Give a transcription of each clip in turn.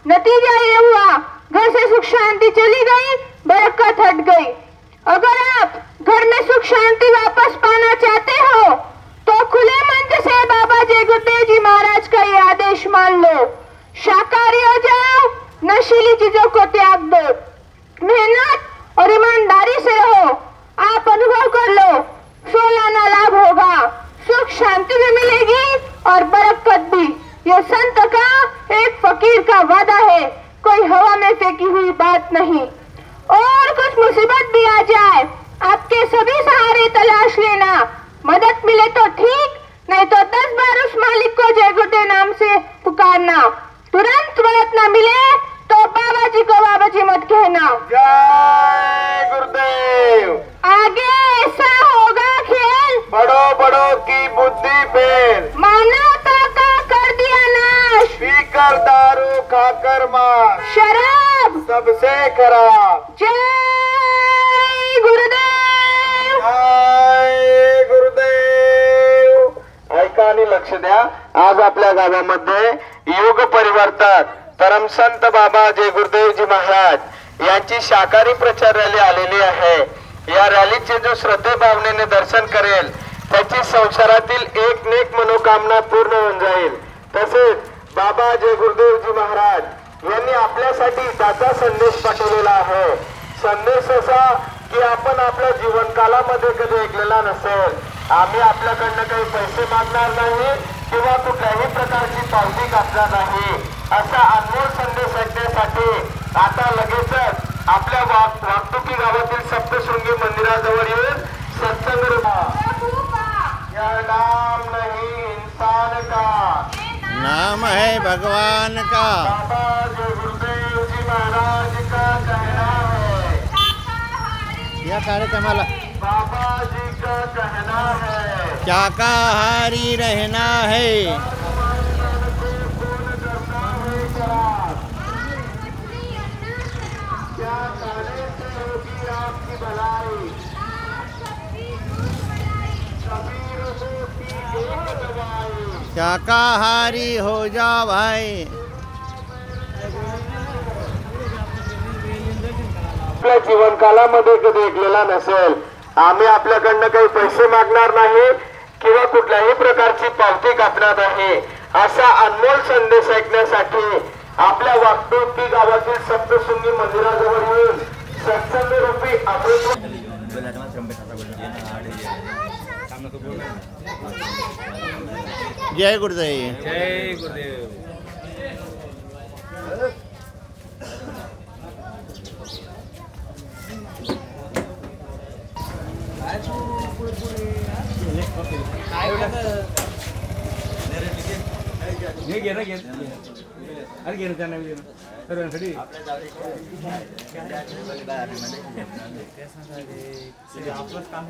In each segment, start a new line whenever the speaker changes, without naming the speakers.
नतीजा ये हुआ, घर से सुख शांति चली गई, बरकत हट गई। अगर आप घर में सुख शांति वापस पाना चाहते हो तो खुले मन से बाबा जय गुरुदेव जी महाराज का ये आदेश मान लो। शाकाहारी हो जाओ, नशीली चीजों को त्याग दो, मेहनत और ईमानदारी से रहो। आप अनुभव कर लो, 16 आना लाभ होगा, सुख शांति भी मिलेगी और बरकत भी। ये संत का एक फकीर का वादा है, कोई हवा में फेंकी हुई बात नहीं। और कुछ मुसीबत भी आ जाए, आपके सभी सहारे तलाश लेना, मदद मिले तो ठीक, नहीं तो 10 बार उस मालिक को जय गुरुदेव नाम से पुकारना। तुरंत मदद न मिले तो बाबा जी को बाबा जी मत कहना।
जय गुरुदेव।
आगे ऐसा होगा खेल,
बड़ों बड़ों की बुद्धि फेल,
मानवता का कर दिया नाश,
पीकर दारू खाकर मार,
शराब
सबसे खराब।
जय गुरुदेव।
जय गुरुदेव। ऐका आणि लक्ष द्या, आज आपल्या गावामध्ये योग परिवर्तक परमसंत बाबा जय गुरुदेवजी महाराज यांची शाकाहारी प्रचार रॅली आलेली आहे। या रॅलीचे जो श्रद्धे भावनेने दर्शन करेल त्याची संसारातील एक नेक मनोकामना पूर्ण होऊन जाईल। तसेच बाबा जय गुरुदेवजी महाराज यांनी आपल्यासाठी त्याचा संदेश पाठवलेला आहे। संदेश असा की आपण आपल्या जीवनकालामध्ये कधी ऐकलेला नसेल, आम्ही आपल्याकडनं काही पैसे मागणार नाही किंवा कुठल्याही प्रकारची पावती कापणार नाही, असा अनमोल संदेश ऐकण्यासाठी आता लगेचच आपल्या वागतुकी गावातील सप्तशृंगी मंदिराजवळ येऊन सत्संग या नाम नहीं इंसान का,
नाम है भगवान का।
बाबा जय गुरुदेव जी महाराज का कहना है,
या कार्यक्रमाला
बाबा जी का कहना है,
शाकाहारी रहना है। शाकाहारी हो जाओ भाई।
आपल्या जीवनकालामध्ये कधी ऐकलेला नसेल, आम्ही आपल्याकडनं काही पैसे मागणार नाही किंवा कुठल्याही प्रकारची पावती कापणार नाही, असा अनमोल संदेश ऐकण्यासाठी आपल्या वागतुकी गावातील सप्तशृंगी मंदिराजवळ येऊन सत्संग रूपी
जय गुरुदेव।
जय गुरुदेव। घे घे ना घे, अरे घे ना त्यांना घे ना सर्वांसाठी। आपलंच काम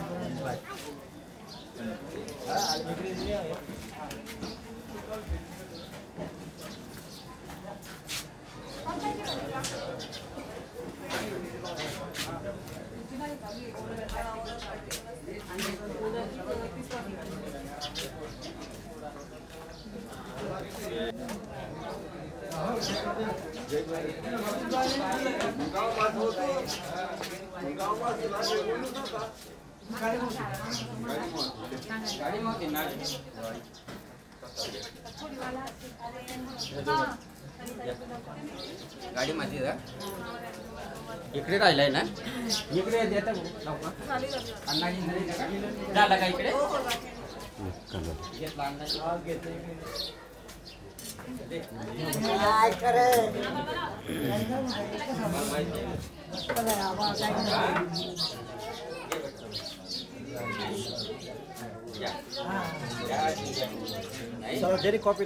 गाडी माझी इकडे राहिलाय ना, इकडे देता झाला का इकडे जरी कॉपी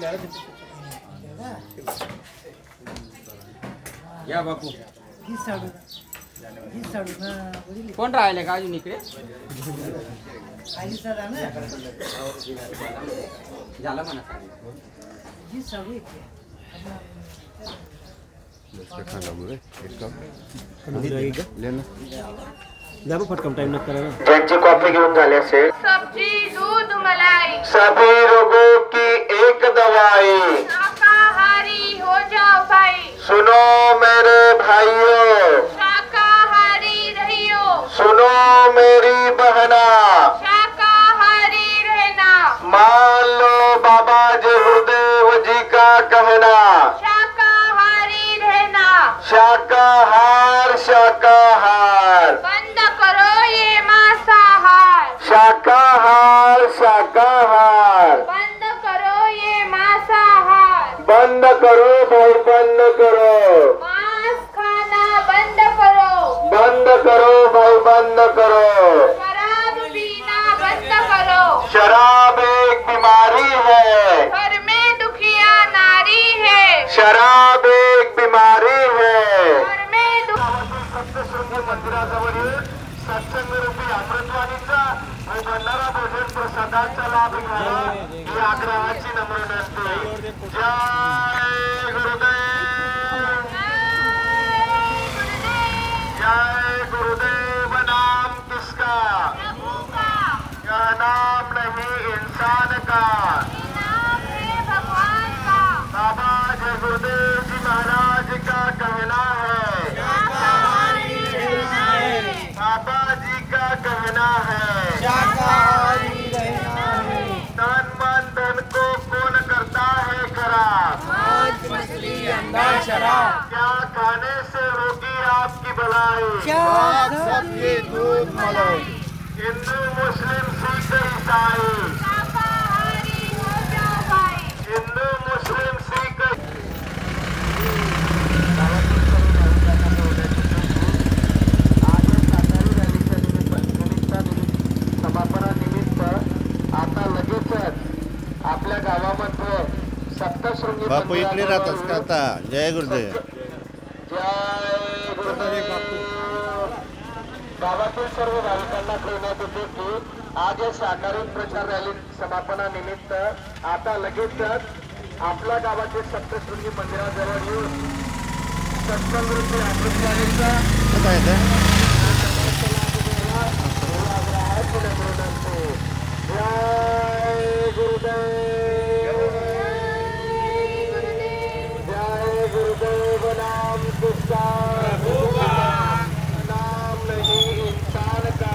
या बापू कोण राहिले का अजून इकडे झालं म्हणा फटकम टाइम नका करायला
ज्यांची कॉफी घेऊन झाली असेल
सब्जी दूध मलाई
सभी रोगों की एक दवाई
शाकाहारी हो जाओ भाई।
सुनो मेरे भाइयों,
शाकाहारी रहियो,
सुनो मेरी बहना,
शाकाहारी रहना,
मान लो बाबा जी गुरुदेव जी का कहना,
शाकाहारी रहना,
शाकाहार शाकाहार,
बंद करो ये मांसाहार,
शाकाहार शाकाहार,
बंद करो ये मांसाहार,
बंद करो भाई, बंद करो,
मांस खाना बंद करो,
बंद करो भाई, बंद करो।
शराब पीना बंद करो,
शराब एक बीमारी है,
घर में दुखिया नारी है,
शराब एक बीमारी है।
घर में
सप्तशृंगी मंदिराजवळील सत्संग रूपी अमृतवाणीचा व भंडारा भोजन प्रसादाचा लाभ घ्यावा ही आग्रहाची नम्र विनंती। जय गुरुदेव, जय गुरुदेव। नाम किसका? यह नाम नहीं इंसान का।
भगवान का
बाबा जय गुरुदेव जी महाराज का कहना है, बाबा जी का कहना है, तन मन धन को कौन करता है खराब? क्या खाने से होगी आपकी भलाई?
सब्जी दूध मलाई।
हिंदू मुस्लिम सिख ईसाई,
शाकाहारी हो जाओ भाई,
हिंदू मुस्लिम सिख समापनानिमित्त आता लगेचच आपल्या गावामध्ये सप्तशृंगी
बापू इकडे राहतस का आता? जय गुरुदेव।
जय गुरुदेव। गावातील सर्व भाविकांना कळवण्यात येते की आज या शाकाहारी प्रचार रॅली समापनानिमित्त आता लगेचच आपल्या गावातील सप्तशृंगी मंदिराजवळ येऊन सत्संग रूपी अमृतवाणीचा
काय ते?
जय गुरुदेव, जय गुरुदेव। नाम किसका? नाम नहीं इंसान का।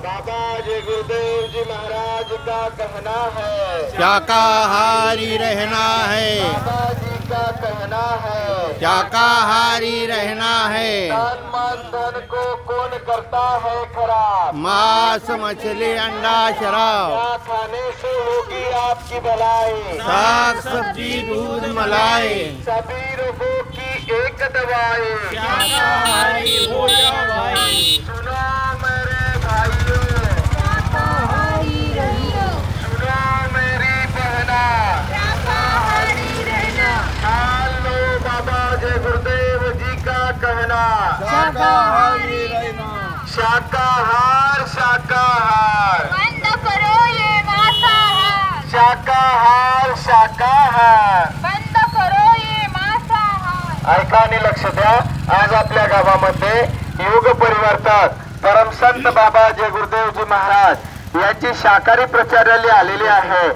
बाबा जय गुरुदेव जी महाराज का कहना है,
शाकाहारी रहना है,
बाबा जी का कहना है,
शाकाहारी रहना है।
तन मन धन को कौन करता है खराब?
मांस मछली अंडा शराब,
क्या खाने से होगी आपकी भलाई?
साग सब्जी दूध मलाई।
सभी रोगों की एक दवाई,
शाकाहारी हो जाओ भाई।
सुनो मेरे भाइयों,
शाकाहारी रहियो,
सुनो मेरी बहना,
शाकाहारी रहना,
मान लो बाबा जय गुरुदेव जी का कहना,
शाकाहारी रहना,
शाकाहार शाकाहार,
बंद करो ये मांसाहार,
शाकाहार शाकाहार।
बंद करो ये मांसाहार,
ऐका आणि लक्ष द्या, आज आपल्या गावामध्ये योग परिवर्तक परमसंत बाबा जय गुरुदेवजी महाराज यांची शाकाहारी प्रचार रॅली आलेली आहे।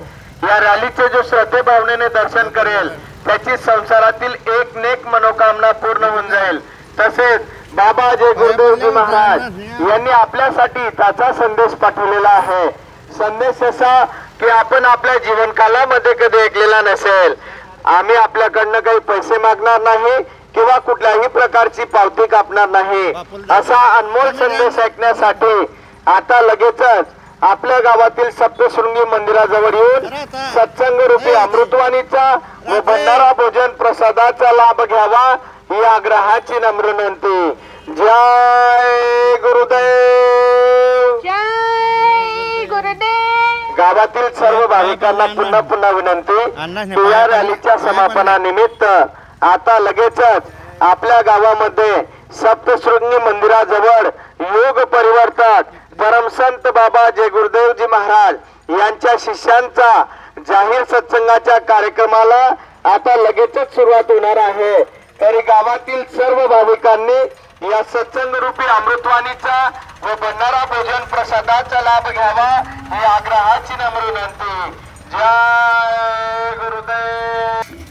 या रॅलीचे जो श्रद्धे भावनेने दर्शन करेल त्याची संसारातील एक नेक मनोकामना पूर्ण होऊन जाईल। तसेच बाबा जय गुरुदेवजी महाराज यांनी आपल्यासाठी त्याचा संदेश पाठवलेला आहे। संदेश असा की आपण आपल्या जीवनकालामध्ये कधी ऐकलेला नसेल, आम्ही आपल्याकडनं काही पैसे मागणार नाही किंवा कुठल्याही प्रकारची पावती कापणार नाही, असा अनमोल संदेश ऐकण्यासाठी आता लगेचच आपल्या गावातील सप्तशृंगी मंदिराजवळ येऊन सत्संग रूपी अमृतवाणीचा व भंडारा भोजन प्रसादाचा लाभ घ्यावा ही आग्रहाची नम्र विनंती। जय गुरुदेव,
जय गुरुदेव।
गावातील सर्व भाविकांना पुन्हा पुन्हा विनंती की या रॅलीच्या समापनानिमित्त आता लगेचच आपल्या गावामध्ये सप्तशृंगी मंदिराजवळ योग परिवर्तक परमसंत बाबा जय गुरुदेवजी महाराज यांच्या शिष्यांचा जाहीर सत्संगाच्या कार्यक्रमाला आता लगेचच सुरुवात होणार आहे। तरी गावातील सर्व भाविकांनी या सत्संग रूपी अमृतवाणीचा व भंडारा भोजन प्रसादाचा लाभ घ्यावा ही आग्रहाची नम्र विनंती। जय गुरुदेव।